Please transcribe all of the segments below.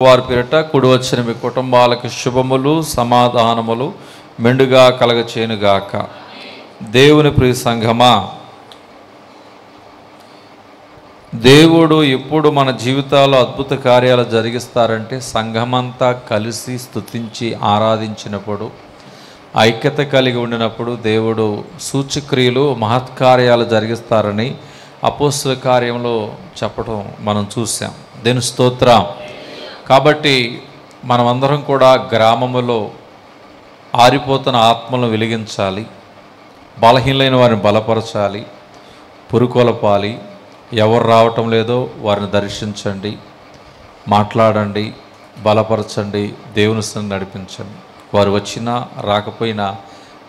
వారి పేరిట కూడి వచ్చిన మీ కుటుంబాలకు శుభములు సమాధానములు మెండుగా కలగచేయునుగాక. దేవుని ప్రియ సంఘమా, దేవుడు ఎప్పుడు మన జీవితాల్లో అద్భుత కార్యాలు జరిగిస్తారంటే సంఘమంతా కలిసి స్తుతించి ఆరాధించినప్పుడు, ఐక్యత కలిగి ఉండినప్పుడు దేవుడు సూచక్రియలు మహత్కార్యాలు జరిగిస్తారని అపోస్తల కార్యంలో చెప్పడం మనం చూసాం. దేని స్తోత్రం. కాబట్టి మనమందరం కూడా గ్రామములో ఆరిపోతున్న ఆత్మలను వెలిగించాలి, బలహీనమైన వారిని బలపరచాలి, పురుకొలపాలి. ఎవరు రావటం లేదో వారిని దర్శించండి, మాట్లాడండి, బలపరచండి, దేవుని సన్నిధిని నడిపించండి. వారు వచ్చినా రాకపోయినా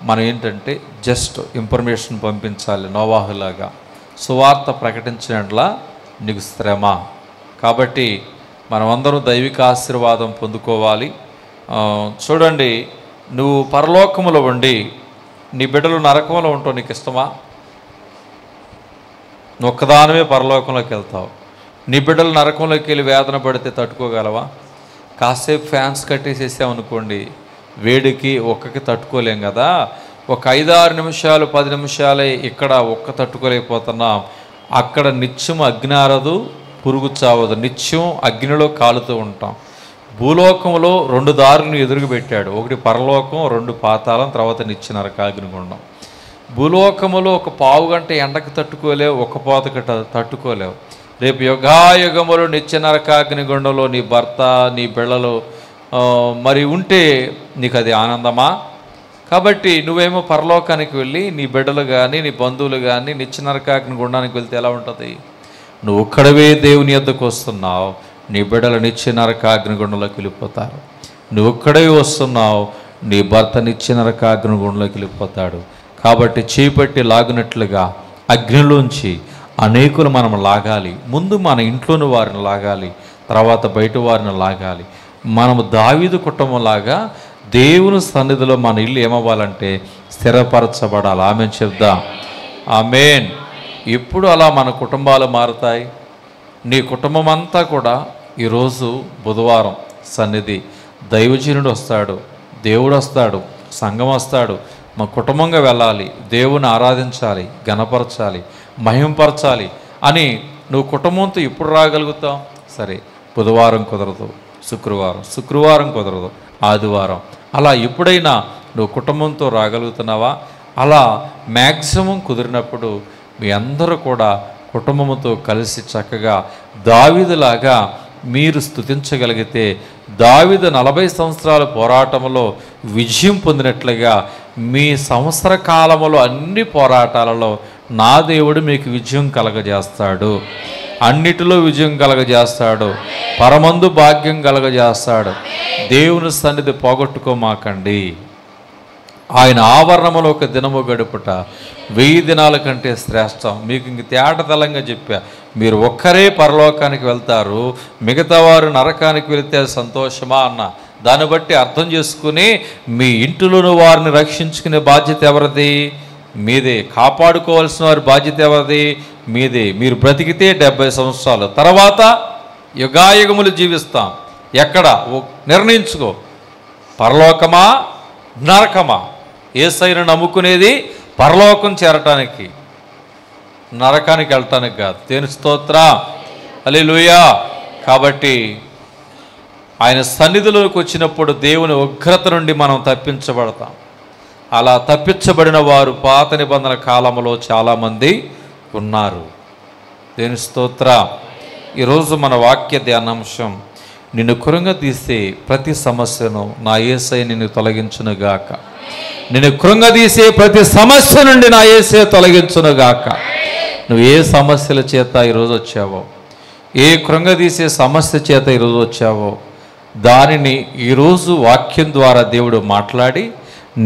మనం ఏంటంటే జస్ట్ ఇన్ఫర్మేషన్ పంపించాలి. నోవాహులాగా సువార్త ప్రకటించినట్లా నీకు శ్రమ. కాబట్టి మనమందరం దైవిక ఆశీర్వాదం పొందుకోవాలి. చూడండి, నువ్వు పరలోకములో ఉండి నీ బిడ్డలు నరకంలో ఉంటావు, నీకు ఇష్టమా? నువ్వు ఒక్కదానివే పరలోకంలోకి వెళ్తావు. నీ బిడ్డలు నరకంలోకి వెళ్ళి వేదన పడితే తట్టుకోగలవా? కాసేపు ఫ్యాన్స్ కట్టేసేసామనుకోండి, వేడికి ఒక్కకి తట్టుకోలేం కదా. ఒక 5-6 నిమిషాలు 10 నిమిషాలే ఇక్కడ ఒక్క తట్టుకోలేకపోతున్నాం. అక్కడ నిత్యం అగ్ని ఆరదు, పురుగు చావదు, నిత్యం అగ్నిలో కాలుతూ ఉంటాం. భూలోకంలో 2 దారులను ఎదురుగు పెట్టాడు. ఒకటి పరలోకం, 2 పాతాళం, తర్వాత నిత్య నరకాగ్నిగుండం. భూలోకములో ఒక పావు గంట ఎండకు తట్టుకోలేవు, ఒక పోతకి తట్టుకోలేవు. రేపు యుగాయుగములు నిత్య నరకాగ్నిగుండంలో నీ భర్త, నీ బిళ్ళలు మరి ఉంటే నీకు అది ఆనందమా? కాబట్టి నువ్వేమో పరలోకానికి వెళ్ళి నీ బిడ్డలు కానీ నీ బంధువులు కానీ నిత్య నరకాగ్నిగుండానికి వెళ్తే ఎలా ఉంటుంది? నువ్వు ఒక్కడవే దేవుని యొద్దకు వస్తున్నావు, నీ బిడ్డలు నిత్య నరకాగ్నిగుండంలోకి వెళ్ళిపోతారు. నువ్వు ఒక్కడవే వస్తున్నావు, నీ భర్త నిత్య నరకాగ్నిగుండంలోకి వెళ్ళిపోతాడు. కాబట్టి చేపట్టి లాగినట్లుగా అగ్నిలోంచి అనేకులు మనం లాగాలి. ముందు మన ఇంట్లోని వారిని లాగాలి, తర్వాత బయట వారిని లాగాలి. మనము దావీదు కుటుంబంలాగా దేవుని సన్నిధిలో మన ఇల్లు ఏమవ్వాలంటే స్థిరపరచబడాలి. ఆమేన్ చెప్దాం. ఆమేన్. ఎప్పుడు అలా మన కుటుంబాలు మారుతాయి? నీ కుటుంబం అంతా కూడా ఈరోజు బుధవారం సన్నిధి, దైవజనుడు వస్తాడు, దేవుడు వస్తాడు, సంఘం వస్తాడు, మా కుటుంబంగా వెళ్ళాలి, దేవుని ఆరాధించాలి, గణపరచాలి, మహింపరచాలి అని నువ్వు కుటుంబంతో ఎప్పుడు రాగలుగుతావు? సరే, బుధవారం కుదరదు, శుక్రవారం కుదరదు, ఆదివారం, అలా ఎప్పుడైనా నువ్వు కుటుంబంతో రాగలుగుతున్నావా? అలా మ్యాక్సిమం కుదిరినప్పుడు మీ అందరూ కూడా కుటుంబంతో కలిసి చక్కగా దావీదులాగా మీరు స్తుతించగలిగితే, దావీదు 40 సంవత్సరాల పోరాటంలో విజయం పొందినట్లుగా మీ సంవత్సర కాలంలో అన్ని పోరాటాలలో నా దేవుడు మీకు విజయం కలగజేస్తాడు. అన్నిటిలో విజయం కలగజేస్తాడు, పరమందు భాగ్యం కలగజేస్తాడు. దేవుని సన్నిధి పోగొట్టుకోమాకండి. ఆయన ఆవరణములో ఒక దినము గడుపుట 1000 దినాల కంటే శ్రేష్టం. మీకు ఇంక తేటతలంగా చెప్పా, మీరు ఒక్కరే పరలోకానికి వెళ్తారు, మిగతా వారు నరకానికి వెళితే సంతోషమా అన్న దాన్ని బట్టి అర్థం చేసుకుని మీ ఇంటిలోని వారిని రక్షించుకునే బాధ్యత ఎవరిది? మీదే. కాపాడుకోవాల్సిన వారి బాధ్యత ఎవరిది? మీదే. మీరు బ్రతికితే 70 సంవత్సరాలు, తర్వాత యుగాయుగములు జీవిస్తాం. ఎక్కడ నిర్ణయించుకో, పరలోకమా నరకమా? యేసయ్యను నమ్ముకునేది పరలోకం చేరటానికి, నరకానికి వెళ్ళటానికి కాదు. దేవుని స్తోత్రం, హల్లెలూయా. కాబట్టి ఆయన సన్నిధిలోకి వచ్చినప్పుడు దేవుని ఉగ్రత నుండి మనం తప్పించబడతాం. అలా తప్పించబడిన వారు పాత నిబంధన కాలంలో చాలామంది ఉన్నారు. దేవుని స్తోత్రం. ఈరోజు మన వాక్య ధ్యానాంశం, నిన్ను కృంగదీసే ప్రతి సమస్యను నా యేసయ్య నిన్ను తొలగించునుగాక. నిన్ను కృంగదీసే ప్రతి సమస్య నుండి నా యేసయ్య తొలగించునుగాక. నువ్వు ఏ సమస్యల చేత ఈరోజు వచ్చావో, ఏ కృంగదీసే సమస్య చేత ఈరోజు వచ్చావో, దానిని ఈరోజు వాక్యం ద్వారా దేవుడు మాట్లాడి,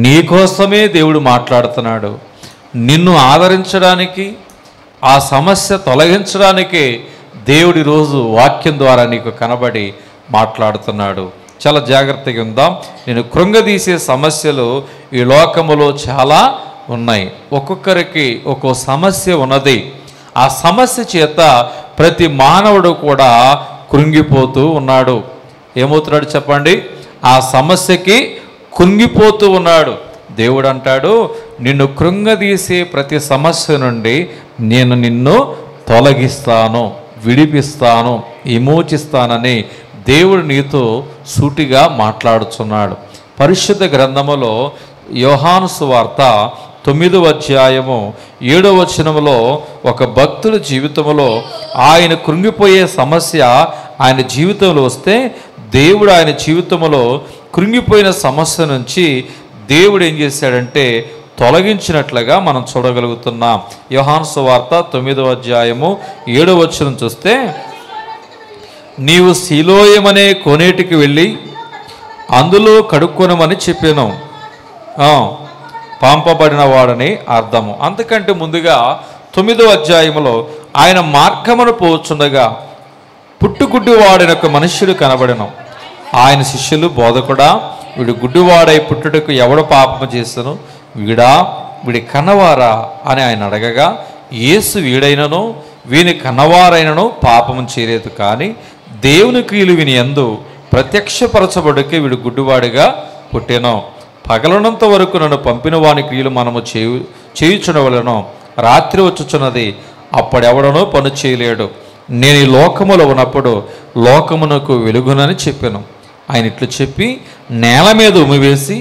నీకోసమే దేవుడు మాట్లాడుతున్నాడు. నిన్ను ఆదరించడానికి, ఆ సమస్య తొలగించడానికి దేవుడు ఈరోజు వాక్యం ద్వారా నీకు కనబడి మాట్లాడుతున్నాడు. చాలా జాగ్రత్తగా ఉందాం. నేను కృంగదీసే సమస్యలు ఈ లోకములో చాలా ఉన్నాయి. ఒక్కొక్కరికి ఒక్కో సమస్య ఉన్నది. ఆ సమస్య చేత ప్రతి మానవుడు కూడా కృంగిపోతూ ఉన్నాడు. ఏమవుతున్నాడు చెప్పండి? ఆ సమస్యకి కుంగిపోతూ ఉన్నాడు. దేవుడు అంటాడు, నిన్ను కృంగదీసే ప్రతి సమస్య నుండి నేను నిన్ను తొలగిస్తాను, విడిపిస్తాను, విమోచిస్తానని దేవుడు నీతో సూటిగా మాట్లాడుచున్నాడు. పరిశుద్ధ గ్రంథములో యోహాను సువార్త 9వ అధ్యాయము 7వ వచనములో ఒక భక్తుల జీవితంలో ఆయన కృంగిపోయే సమస్య ఆయన జీవితంలో వస్తే దేవుడు ఆయన జీవితంలో కృంగిపోయిన సమస్య నుంచి దేవుడు ఏం చేశాడంటే తొలగించినట్లుగా మనం చూడగలుగుతున్నాం. యోహాను సువార్త 9వ అధ్యాయము 7వ వచనం చూస్తే, నీవు సిలోయమనే కోనేటికి వెళ్ళి అందులో కడుక్కొనమని చెప్పాను. పంపబడిన వాడని అర్థము. అంతకంటే ముందుగా 9వ అధ్యాయంలో ఆయన మార్గమును పోచుండగా పుట్టుగుడ్డివాడైన ఒక మనుష్యుడు కనబడెను. ఆయన శిష్యులు, బోధకుడా, వీడు గుడ్డివాడై పుట్టుటకు ఎవడు పాపము చేసను, వీడి కన్నవారా అని ఆయన అడగగా, యేసు వీడైనను వీని కన్నవారైనను పాపము చేయలేదు, కానీ దేవుని క్రియలు వీని యందు ప్రత్యక్షపరచబడికే వీడు గుడ్డివాడిగా పుట్టెను. పగలనంత వరకు నన్ను పంపిన వాని క్రియలు మనము చేయుచునవలెను. రాత్రి వచ్చుచున్నది, అప్పుడెవడనో పని చేయలేడు. నేను ఈ లోకములో ఉన్నప్పుడు లోకమునకు వెలుగునని చెప్పాను. ఆయన ఇట్లు చెప్పి నేల మీద ఉమ్మివేసి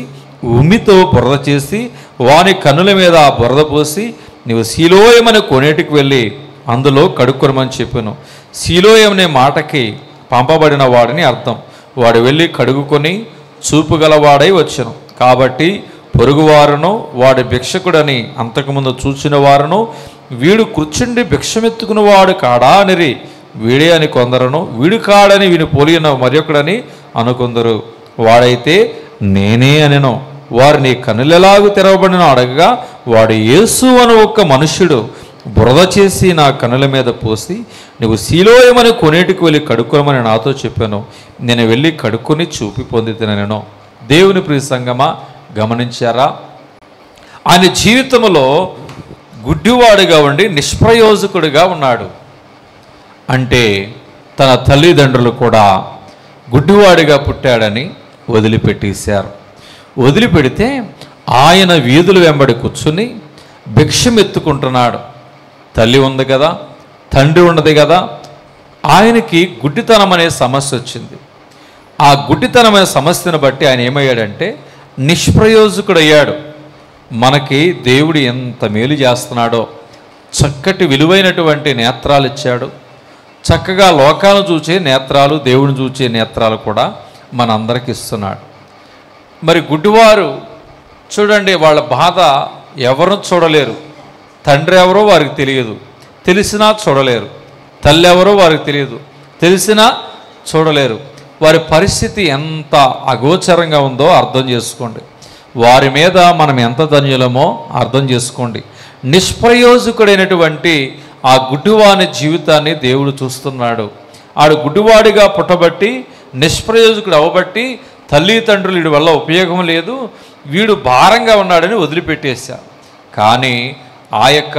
ఉమ్మితో బురద చేసి వాని కన్నుల మీద ఆ బురద పోసి, నీవు సిలోయమనే కోనేటికి వెళ్ళి అందులో కడుక్కొనమని చెప్పాను. సిలోయమనే మాటకి పంపబడిన వాడిని అర్థం. వాడు వెళ్ళి కడుగుకొని చూపుగలవాడై వచ్చెను. కాబట్టి పొరుగువారును వాడి భిక్షకుడని అంతకుముందు చూచిన వారును, వీడు కూర్చుండి భిక్షమెత్తుకుని వాడు కాడా అనిరి. వీడే అని కొందరును, వీడు కాడని వీని పోలిన మరొకడని అనుకుందరు. వాడైతే నేనే అనెను. వారు నీ కన్నులెలాగు తెరవబడిన అడగగా, వాడు యేసు అని ఒక్క మనుష్యుడు బురద చేసి నా కన్నుల మీద పోసి, నువ్వు సిలోయమని కొనేటికి వెళ్ళి కడుక్కోమని నాతో చెప్పాను. నేను వెళ్ళి కడుక్కొని చూపి పొందితేనెను. దేవుని ప్రియ సంగమా, గమనించారా? ఆయన జీవితంలో గుడ్డివాడుగా ఉండి నిష్ప్రయోజకుడిగా ఉన్నాడు. అంటే తన తల్లిదండ్రులు కూడా గుడ్డివాడిగా పుట్టాడని వదిలిపెట్టేశారు. వదిలిపెడితే ఆయన వీధుల వెంబడి కూర్చుని భిక్షమెత్తుకుంటున్నాడు. తల్లి ఉంది కదా, తండ్రి ఉన్నది కదా. ఆయనకి గుడ్డితనం అనే సమస్య వచ్చింది. ఆ గుడ్డితనమైన సమస్యను బట్టి ఆయన ఏమయ్యాడంటే నిష్ప్రయోజకుడయ్యాడు. మనకి దేవుడు ఎంత మేలు చేస్తున్నాడో, చక్కటి విలువైనటువంటి నేత్రాలు ఇచ్చాడు. చక్కగా లోకాలను చూసే నేత్రాలు, దేవుడిని చూసే నేత్రాలు కూడా మనందరికి ఇస్తున్నాడు. మరి గుడ్డివారు చూడండి, వాళ్ళ బాధ ఎవరు చూడలేరు. తండ్రి ఎవరో వారికి తెలియదు, తెలిసినా చూడలేరు. తల్లి ఎవరో వారికి తెలియదు, తెలిసినా చూడలేరు. వారి పరిస్థితి ఎంత అగోచరంగా ఉందో అర్థం చేసుకోండి. వారి మీద మనం ఎంత ధన్యులమో అర్థం చేసుకోండి. నిష్ప్రయోజకుడైనటువంటి ఆ గుడ్డివాని జీవితాన్ని దేవుడు చూస్తున్నాడు. ఆడు గుడ్డివాడిగా పుట్టబట్టి నిష్ప్రయోజకుడు అవ్వబట్టి తల్లిదండ్రులు వీడి వల్ల ఉపయోగం లేదు, వీడు భారంగా ఉన్నాడని వదిలిపెట్టేశారు. కానీ ఆ యొక్క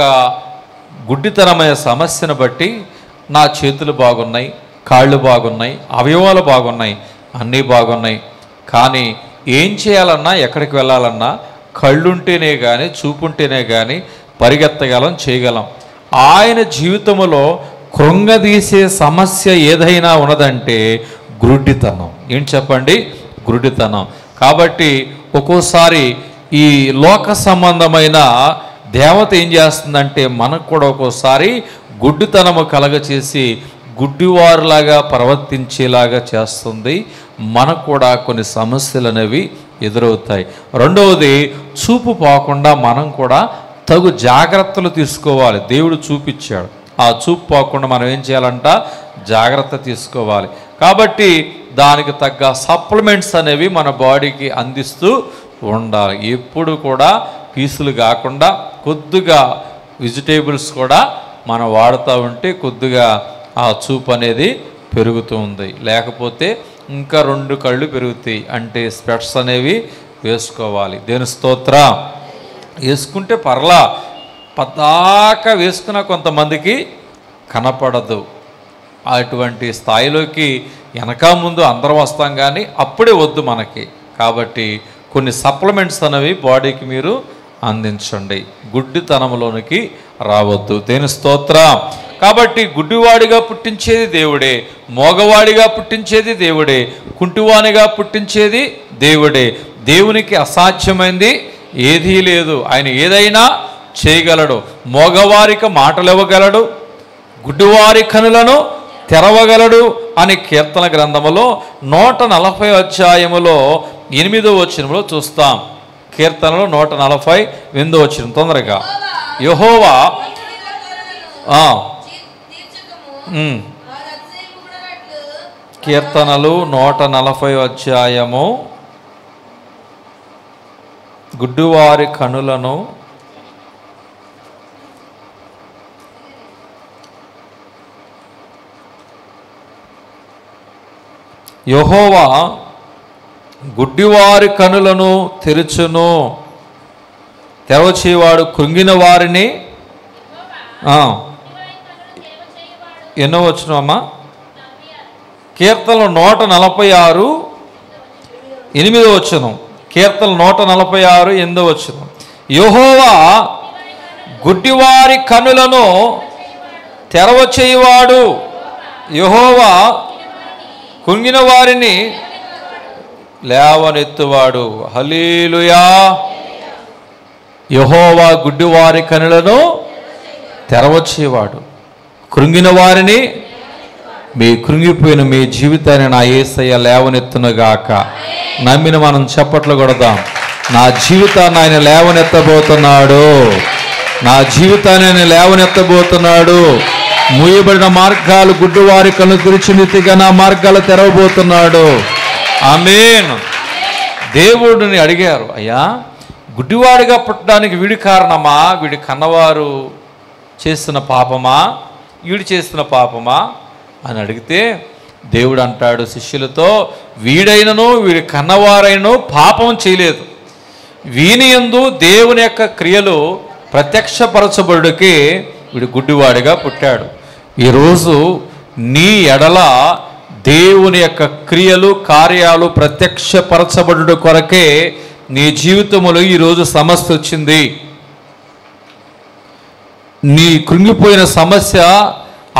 గుడ్డితనమైన సమస్యను బట్టి నా చేతులు బాగున్నాయి, కాళ్ళు బాగున్నాయి, అవయవాలు బాగున్నాయి, అన్నీ బాగున్నాయి, కానీ ఏం చేయాలన్నా, ఎక్కడికి వెళ్ళాలన్నా కళ్ళుంటేనే కానీ, చూపుంటేనే కానీ పరిగెత్తగలం, చేయగలం. ఆయన జీవితంలో కృంగదీసే సమస్య ఏదైనా ఉన్నదంటే గుడ్డితనం. ఏంటి చెప్పండి? గుడ్డితనం. కాబట్టి ఒక్కోసారి ఈ లోక సంబంధమైన దేవత ఏం చేస్తుందంటే మనకు కూడా ఒక్కోసారి గుడ్డితనము కలగచేసి గుడ్డివారులాగా ప్రవర్తించేలాగా చేస్తుంది. మనకు కూడా కొన్ని సమస్యలు అనేవి ఎదురవుతాయి. రెండవది, చూపు పోకుండా మనం కూడా తగు జాగ్రత్తలు తీసుకోవాలి. దేవుడు చూపించాడు, ఆ చూపు పోకుండా మనం ఏం చేయాలంట? జాగ్రత్త తీసుకోవాలి. కాబట్టి దానికి తగ్గ సప్లిమెంట్స్ అనేవి మన బాడీకి అందిస్తూ ఉండాలి. ఎప్పుడు కూడా పీసులు కాకుండా కొద్దిగా వెజిటేబుల్స్ కూడా మనం వాడుతూ ఉంటే కొద్దిగా ఆ చూపు అనేది పెరుగుతూ ఉంది. లేకపోతే ఇంకా 2 కళ్ళు పెరుగుతాయి. అంటే స్పెట్స్ అనేవి వేసుకోవాలి. దేని స్తోత్రం. వేసుకుంటే పర్లా, పద్దాక వేసుకున్న కొంతమందికి కనపడదు. అటువంటి స్థాయిలోకి వెనక ముందు అందరం వస్తాం కానీ అప్పుడే వద్దు మనకి. కాబట్టి కొన్ని సప్లిమెంట్స్ అనేవి బాడీకి మీరు అందించండి. గుడ్డితనంలోనికి రావద్దు. దేని స్తోత్రం. కాబట్టి గుడ్డివాడిగా పుట్టించేది దేవుడే, మోగవాడిగా పుట్టించేది దేవుడే, కుంటివానిగా పుట్టించేది దేవుడే. దేవునికి అసాధ్యమైంది ఏదీ లేదు. ఆయన ఏదైనా చేయగలడు. మోగవారికి మాటలు ఇవ్వగలడు, గుడ్డివారి కనులను తెరవగలడు అని కీర్తన గ్రంథములో 140 అధ్యాయములో 8వ వచనంలో చూస్తాం. కీర్తనలో 148వ వచనం తొందరగా. యెహోవా కీర్తనలు 140 అధ్యాయము గుడ్డివారి కనులను యెహోవా గుడ్డివారి కనులను తెరుచును, తెరవచేవాడు కృంగిన వారిని. ఎన్నో వచనం అమ్మా? కీర్తనలు 146 8వ వచనం. కీర్తనలు 146 8వ వచనం. యెహోవా గుడ్డివారి కనులను తెరవచేయువాడు, యెహోవా కుంగిన వారిని లేవనెత్తువాడు. హల్లెలూయా. యెహోవా గుడ్డివారి కనులను తెరవచేవాడు, కృంగిన వారిని. మీ కృంగిపోయిన మీ జీవితాన్ని నా యేసయ్య లేవనెత్తునుగాక. నమ్మిన మనం చప్పట్లు కొడదాం. నా జీవితాన్ని ఆయన లేవనెత్తబోతున్నాడు, నా జీవితాన్ని ఆయన లేవనెత్తబోతున్నాడు. మూయబడిన మార్గాలు గుడ్డివారి కళ్ళు తెరిచి నీతిగా నా మార్గాలు తెరవబోతున్నాడు. ఆమేన్. దేవుడిని అడిగారు, అయ్యా గుడ్డివాడిగా పుట్టడానికి వీడి కారణమా, వీడి కన్నవారు చేస్తున్న పాపమా, వీడు చేస్తున్న పాపమా అని అడిగితే దేవుడు అంటాడు శిష్యులతో, వీడైనను వీడి కన్నవారైనను పాపం చేయలేదు, వీని యందు దేవుని యొక్క క్రియలు ప్రత్యక్షపరచబడుటకే వీడు గుడ్డివాడిగా పుట్టాడు. ఈరోజు నీ ఎడల దేవుని యొక్క క్రియలు కార్యాలు ప్రత్యక్షపరచబడుట కొరకే నీ జీవితంలో ఈరోజు సమస్య వచ్చింది. నీ కృంగిపోయిన సమస్య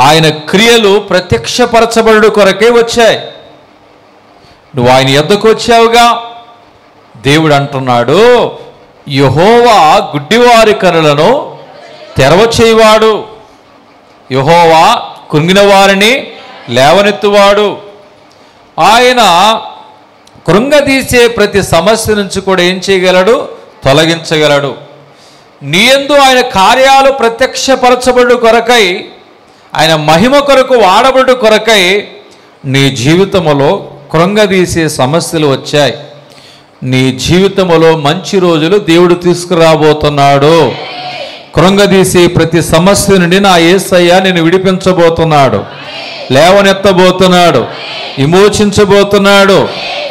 ఆయన క్రియలు ప్రత్యక్షపరచబడుట కొరకే వచ్చాయి. నువ్వు ఆయన యొద్దకు వచ్చావుగా. దేవుడు అంటున్నాడు, యెహోవా గుడ్డివారి కనులను తెరవచేయువాడు, యెహోవా కృంగిన వారిని లేవనెత్తువాడు. ఆయన కృంగదీసే ప్రతి సమస్య నుంచి కూడా ఏం చేయగలడు? తొలగించగలడు. నీ యందు ఆయన కార్యాలు ప్రత్యక్షపరచబడు కొరకై, ఆయన మహిమ కొరకు వాడబడు కొరకై నీ జీవితంలో కృంగదీసే సమస్యలు వచ్చాయి. నీ జీవితంలో మంచి రోజులు దేవుడు తీసుకురాబోతున్నాడు. కృంగదీసే ప్రతి సమస్య నుండి నా యేసయ్య నిన్ను విడిపించబోతున్నాడు, లేవనెత్తబోతున్నాడు, విమోచించబోతున్నాడు.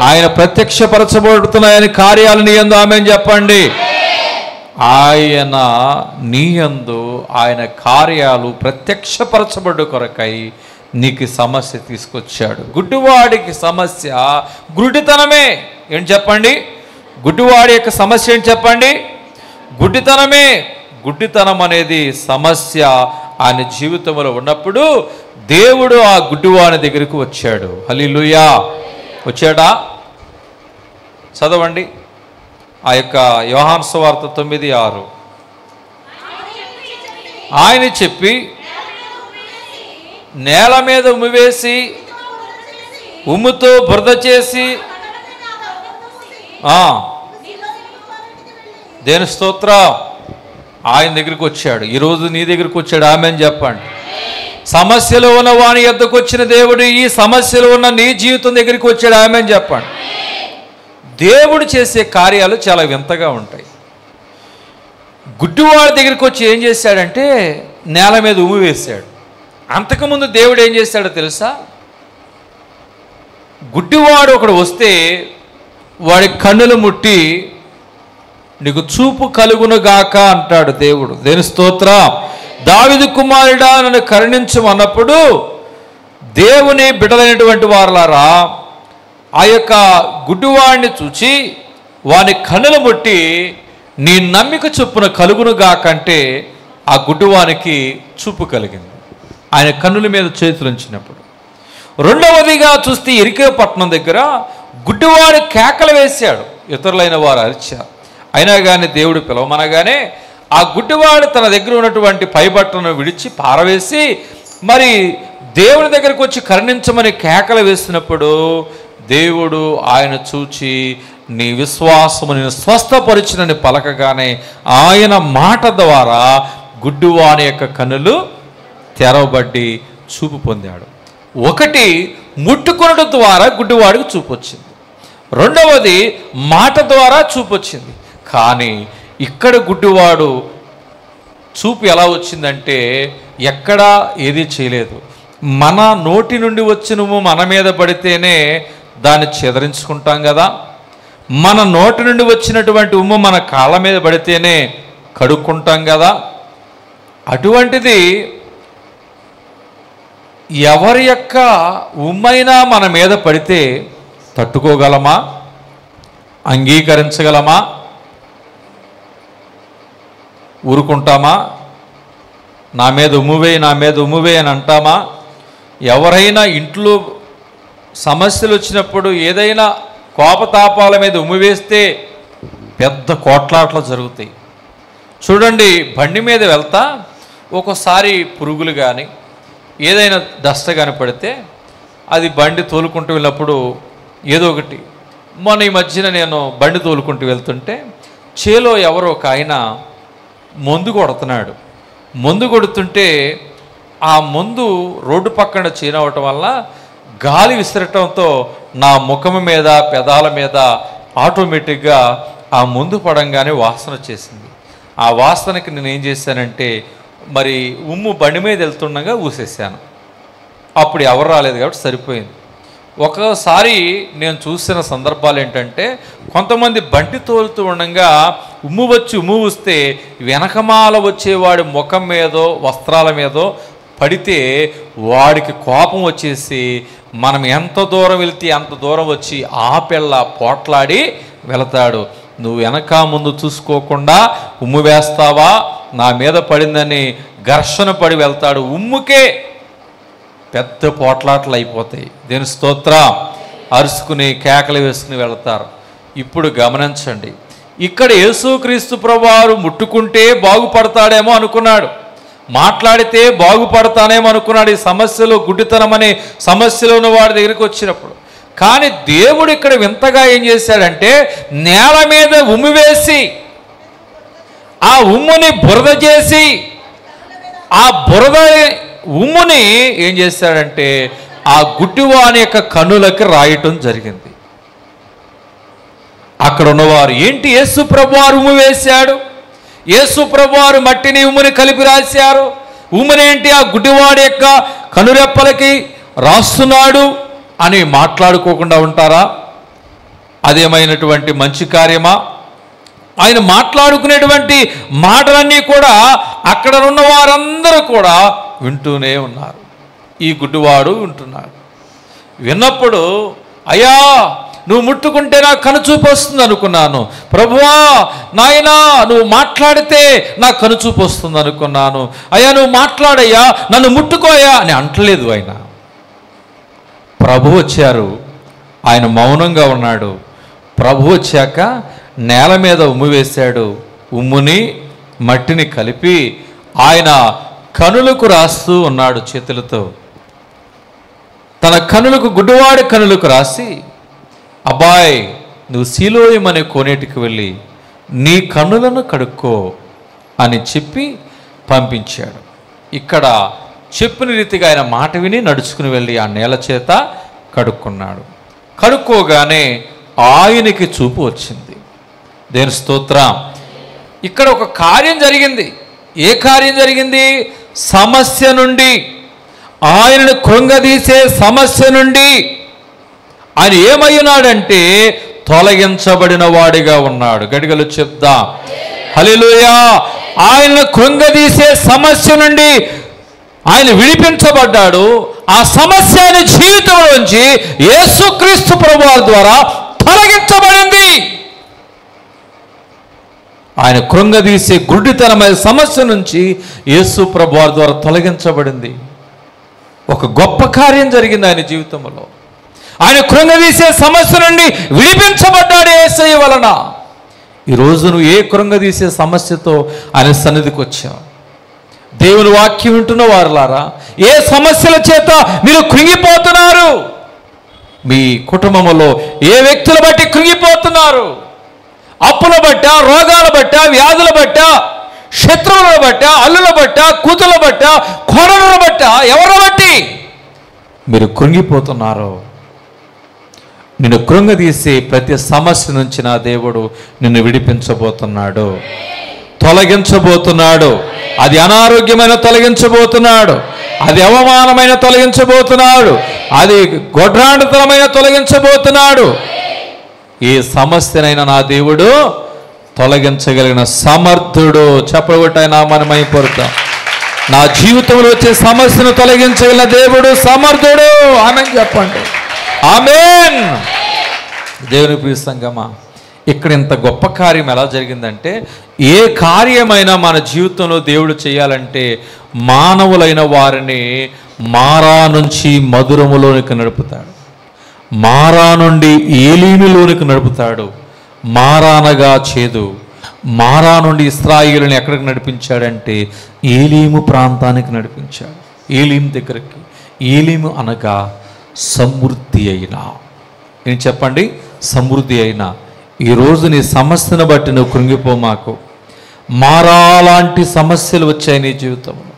ఆయన ప్రత్యక్షపరచబడుతున్న ఆయన కార్యాలు నీ యందు ఆమేన్ చెప్పండి. ఆయన నీ యందు ఆయన కార్యాలు ప్రత్యక్షపరచబడు కొరకై నీకు సమస్య తీసుకొచ్చాడు. గుడ్డివాడికి సమస్య గుడ్డితనమే. ఏంటి చెప్పండి? గుడ్డివాడి యొక్క సమస్య ఏంటి చెప్పండి? గుడ్డితనమే. గుడ్డితనం అనేది సమస్య ఆయన జీవితంలో ఉన్నప్పుడు దేవుడు ఆ గుడ్డివాడి దగ్గరికి వచ్చాడు. హల్లెలూయా. వచ్చాడా? చదవండి ఆ యొక్క యోహాను సువార్త 9:6. ఆయన చెప్పి నేల మీద ఉమ్మివేసి ఉమ్ముతో బురద చేసి దేని స్తోత్రం, ఆయన దగ్గరికి వచ్చాడు. ఈరోజు నీ దగ్గరికి వచ్చాడు. ఆమేన్ చెప్పండి. సమస్యలో ఉన్న వాని యొద్దకు వచ్చిన దేవుడు ఈ సమస్యలో ఉన్న నీ జీవితం దగ్గరికి వచ్చాడు. ఆమేన్ చెప్పండి. దేవుడు చేసే కార్యాలు చాలా వింతగా ఉంటాయి. గుడ్డివాడి దగ్గరికి వచ్చి ఏం చేశాడంటే నేల మీద ఉమ్మి వేశాడు. అంతకుముందు దేవుడు ఏం చేశాడో తెలుసా? గుడ్డివాడు ఒకడు వస్తే వాడి కన్నులు ముట్టి నీకు చూపు కలుగునుగాక అంటాడు దేవుడు. దేని స్తోత్రం. దావీదు కుమారుడా నన్ను కరుణించమన్నప్పుడు దేవుని బిడ్డలైనటువంటి వారలారా, ఆ యొక్క గుడ్డివాడిని చూచి వాని కన్నులు ముట్టి నీ నమ్మిక చొప్పున కలుగునుగా కంటే ఆ గుడ్డివానికి చూపు కలిగింది, ఆయన కన్నుల మీద చేతులు ఉంచినప్పుడు. రెండవదిగా చూస్తే ఎరికే పట్టణం దగ్గర గుడ్డివాడు కేకలు వేశాడు, ఇతరులైన వారు అరిచారు. అయినా కానీ దేవుడు పిలవమనగానే ఆ గుడ్డివాడు తన దగ్గర ఉన్నటువంటి పైబట్టను విడిచి పారవేసి మరి దేవుని దగ్గరకు వచ్చి కరుణించమని కేకలు వేసినప్పుడు దేవుడు ఆయన చూచి నీ విశ్వాసము నేను స్వస్థపరిచినని పలకగానే ఆయన మాట ద్వారా గుడ్డివాని యొక్క కన్నులు తెరవబడి చూపు పొందాడు. ఒకటి ముట్టుకొనడం ద్వారా గుడ్డివాడికి చూపు వచ్చింది, రెండవది మాట ద్వారా చూపు వచ్చింది. కానీ ఇక్కడ గుడ్డివాడు చూపు ఎలా వచ్చిందంటే ఎక్కడా ఏది చేయలేదు. మన నోటి నుండి వచ్చిన ఉమ్ము మన మీద పడితేనే దాన్ని చెదరించుకుంటాం కదా, మన నోటి నుండి వచ్చినటువంటి ఉమ్ము మన కాళ్ళ మీద పడితేనే కడుక్కుంటాం కదా. అటువంటిది ఎవరి యొక్క ఉమ్మైనా మన మీద పడితే తట్టుకోగలమా, అంగీకరించగలమా, ఊరుకుంటామా? నా మీద ఉమ్మువే అని అంటామా? ఎవరైనా ఇంట్లో సమస్యలు వచ్చినప్పుడు ఏదైనా కోపతాపాల మీద ఉమ్మివేస్తే పెద్ద కోట్లాట్లు జరుగుతాయి. చూడండి, బండి మీద వెళ్తా ఒక్కోసారి పురుగులు కానీ ఏదైనా డస్ట్ కానీ పడితే అది బండి తోలుకుంటూ వెళ్ళినప్పుడు ఏదో ఒకటి. మొన్న ఈ మధ్యన నేను బండి తోలుకుంటూ వెళ్తుంటే చేలో ఎవరో ఒక ఆయన మందు కొడుతున్నాడు. మందు కొడుతుంటే ఆ మందు రోడ్డు పక్కన చీనవటం వల్ల గాలి విసరటంతో నా ముఖం మీద పెదాల మీద ఆటోమేటిక్గా ఆ మందు పడంగానే వాసన చేసింది. ఆ వాసనకి నేను ఏం చేశానంటే మరి ఉమ్ము బండి మీద వెళ్తుండగా ఊసేసాను. అప్పుడు ఎవరు రాలేదు కాబట్టి సరిపోయింది. ఒకసారి నేను చూసిన సందర్భాలు ఏంటంటే కొంతమంది బండి తోలుతూ ఉండగా ఉమ్ము వస్తే వెనకమాల వచ్చేవాడి ముఖం మీదో వస్త్రాల మీదో పడితే వాడికి కోపం వచ్చేసి మనం ఎంత దూరం వెళ్తే అంత దూరం వచ్చి ఆ పిల్ల పోట్లాడి వెళతాడు. నువ్వు వెనక ముందు చూసుకోకుండా ఉమ్ము వేస్తావా, నా మీద పడిందని ఘర్షణ పడి వెళ్తాడు. ఉమ్ముకే పెద్ద పోట్లాట్లు అయిపోతాయి. దేని స్తోత్రం, అరుచుకుని కేకలు వేసుకుని వెళతారు. ఇప్పుడు గమనించండి, ఇక్కడ యేసుక్రీస్తు ప్రభువారు ముట్టుకుంటే బాగుపడతాడేమో అనుకున్నాడు, మాట్లాడితే బాగుపడతానేమో అనుకున్నాడు. ఈ సమస్యలో గుడ్డితనం అనే సమస్యలో ఉన్న వాడి దగ్గరికి వచ్చినప్పుడు. కానీ దేవుడు ఇక్కడ వింతగా ఏం చేశాడంటే నేల మీద ఉమ్మి వేసి ఆ ఉమ్ముని బురద చేసి ఆ బురద ఉమ్ముని ఏం చేశాడంటే ఆ గుడ్డివాని యొక్క కన్నులకి రాయటం జరిగింది. అక్కడ ఉన్నవారు ఏంటి, యేసు ప్రభువారు ఉమ్ము వేశాడు, యేసు ప్రభువారు మట్టిని ఉమ్ముని కలిపి రాశారు, ఉమ్మునేంటి ఆ గుడ్డివాడి యొక్క కనురెప్పలకి రాస్తున్నాడు అని మాట్లాడుకోకుండా ఉంటారా? అదేమైనటువంటి మంచి కార్యమా? ఆయన మాట్లాడుకునేటువంటి మాటలన్నీ కూడా అక్కడ ఉన్న వారందరూ కూడా వింటూనే ఉన్నారు. ఈ గుడ్డివాడు వింటున్నాడు. విన్నప్పుడు అయ్యా నువ్వు ముట్టుకుంటే నాకు కనుచూపు వస్తుంది అనుకున్నాను, ప్రభువా నాయనా నువ్వు మాట్లాడితే నాకు కనుచూపు వస్తుంది అనుకున్నాను, అయ్యా నువ్వు మాట్లాడయ్యా నన్ను ముట్టుకోయా అని అంటలేదు. ఆయన ప్రభు వచ్చారు, ఆయన మౌనంగా ఉన్నాడు. ప్రభు వచ్చాక నేల మీద ఉమ్ము వేశాడు. ఉమ్ముని మట్టిని కలిపి ఆయన కనులకు రాస్తూ ఉన్నాడు చేతులతో. తన కనులకు గుడ్డివాడి కనులకు రాసి అబ్బాయ్ నువ్వు సీలోయం అనే కోనేటికి వెళ్ళి నీ కన్నులను కడుక్కో అని చెప్పి పంపించాడు. ఇక్కడ చెప్పిన రీతిగా ఆయన మాట విని నడుచుకుని వెళ్ళి ఆ నేల చేత కడుక్కున్నాడు. కడుక్కోగానే ఆయనకి చూపు వచ్చింది. దేని స్తోత్రం. ఇక్కడ ఒక కార్యం జరిగింది. ఏ కార్యం జరిగింది? సమస్య నుండి, ఆయనను కృంగదీసే సమస్య నుండి ఆయన ఏమయ్యున్నాడంటే తొలగించబడిన వాడిగా ఉన్నాడు. గడిగలు చెప్దాం హల్లెలూయా. ఆయనను కృంగదీసే సమస్య నుండి ఆయన విడిపించబడ్డాడు. ఆ సమస్య ఆయన జీవితంలోంచి యేసుక్రీస్తు ప్రభువారి ద్వారా తొలగించబడింది. ఆయన కృంగదీసే గుడ్డితనమైన సమస్య నుంచి యేసు ప్రభువారి ద్వారా తొలగించబడింది. ఒక గొప్ప కార్యం జరిగింది ఆయన జీవితంలో. ఆయన కృంగదీసే సమస్య నుండి విడిపించబడ్డాడు యేసయ్య వలన. ఈరోజు నువ్వు ఏ కృంగదీసే సమస్యతో ఆయన సన్నిధికి వచ్చావు? దేవుని వాక్యం వింటున్న వారులారా, ఏ సమస్యల చేత మీరు కృంగిపోతున్నారు? మీ కుటుంబంలో ఏ వ్యక్తుల బట్టి కృంగిపోతున్నారు? అప్పుల బట్ట, రోగాల బట్ట, వ్యాధుల బట్ట, శత్రువుల బట్ట, అల్లుల బట్ట, కూతుల బట్ట, కోడళ్ళ బట్ట, ఎవరి బట్టి మీరు కృంగిపోతున్నారు? నిన్ను కృంగదీసే ప్రతి సమస్య నుంచి నా దేవుడు నిన్ను విడిపించబోతున్నాడు, తొలగించబోతున్నాడు. అది అనారోగ్యమైన తొలగించబోతున్నాడు, అది అవమానమైన తొలగించబోతున్నాడు, అది గొడ్రాండతనమైన తొలగించబోతున్నాడు. ఏ సమస్యనైనా నా దేవుడు తొలగించగలిగిన సమర్థుడు. చెప్పగొట్టాయి నామాన్ని మహిమపరుద్దాం. నా జీవితంలో వచ్చే సమస్యను తొలగించగలిగిన దేవుడు సమర్థుడు. ఆమేన్ చెప్పండి. ఆమేన్. దేవుని ప్రియ సంగమా, ఇక్కడ ఇంత గొప్ప కార్యం ఎలా జరిగిందంటే, ఏ కార్యమైనా మన జీవితంలో దేవుడు చేయాలంటే మానవులైన వారిని మారా నుంచి మధురములోనికి నడుపుతాడు, మారా నుండి ఏలీములోనికి నడుపుతాడు. మారానగా చేదు. మారా నుండి ఇశ్రాయేలుని ఎక్కడికి నడిపించాడంటే ఏలీము ప్రాంతానికి నడిపించాడు, ఏలీము దగ్గరికి. ఏలీము అనగా సమృద్ధి అయినా. నేను చెప్పండి, సమృద్ధి అయినా. ఈరోజు నీ సమస్యను బట్టి నువ్వు కృంగిపోమాకు. మారా లాంటి సమస్యలు వచ్చాయి నీ జీవితంలో,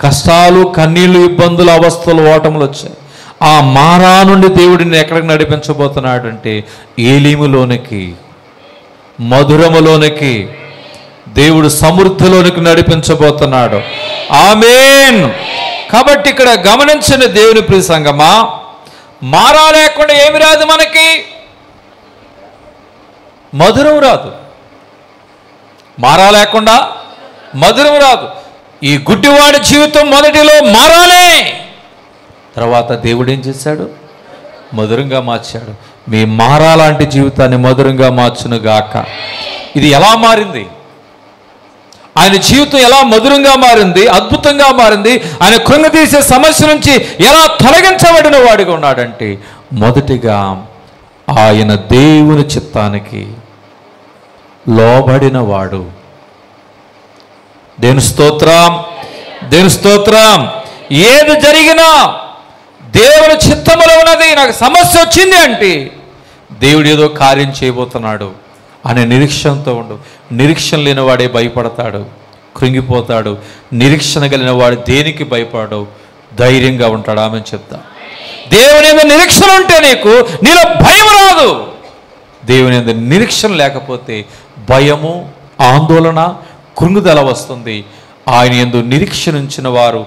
కష్టాలు, కన్నీళ్ళు, ఇబ్బందులు, అవస్థలు, ఓటములు వచ్చాయి. ఆ మారా నుండి దేవుడిని ఎక్కడికి నడిపించబోతున్నాడు అంటే ఏలీములోనికి, మధురములోనికి, దేవుడు సమృద్ధిలోనికి నడిపించబోతున్నాడు. ఆమేన్. కాబట్టి ఇక్కడ గమనించిన దేవుని ప్రియ సంగమా, మారా లేకుండా ఏమి రాదు, మనకి మధురం రాదు. మారా లేకుండా మధురం రాదు. ఈ గుడ్డివాడి జీవితం మొదటిలో మారాలే, తర్వాత దేవుడు ఏం చేశాడు? మధురంగా మార్చాడు. మీ మారా లాంటి జీవితాన్ని మధురంగా మార్చును గాక. ఇది ఎలా మారింది? ఆయన జీవితం ఎలా మధురంగా మారింది, అద్భుతంగా మారింది? ఆయన కృంగదీసే సమస్య నుంచి ఎలా తొలగించబడిన వాడిగా ఉన్నాడంటే, మొదటిగా ఆయన దేవుని చిత్తానికి లోబడిన వాడు. దేవుని స్తోత్రం, దేవుని స్తోత్రం. ఏది జరిగినా దేవుని చిత్తములో ఉన్నది. నాకు సమస్య వచ్చింది అంటే దేవుడు ఏదో కార్యం చేయబోతున్నాడు అనే నిరీక్షణతో ఉండు. నిరీక్షణ లేని వాడే భయపడతాడు, కృంగిపోతాడు. నిరీక్షణ కలిగిన వాడు దేనికి భయపడవు, ధైర్యంగా ఉంటాడు. ఆమె చెప్తా. దేవుని యందు నిరీక్షణ ఉంటే నీలో భయం రాదు. దేవుని యందు నిరీక్షణ లేకపోతే భయము, ఆందోళన, కృంగుదల వస్తుంది. ఆయన యందు నిరీక్షణ ఉంచిన వారు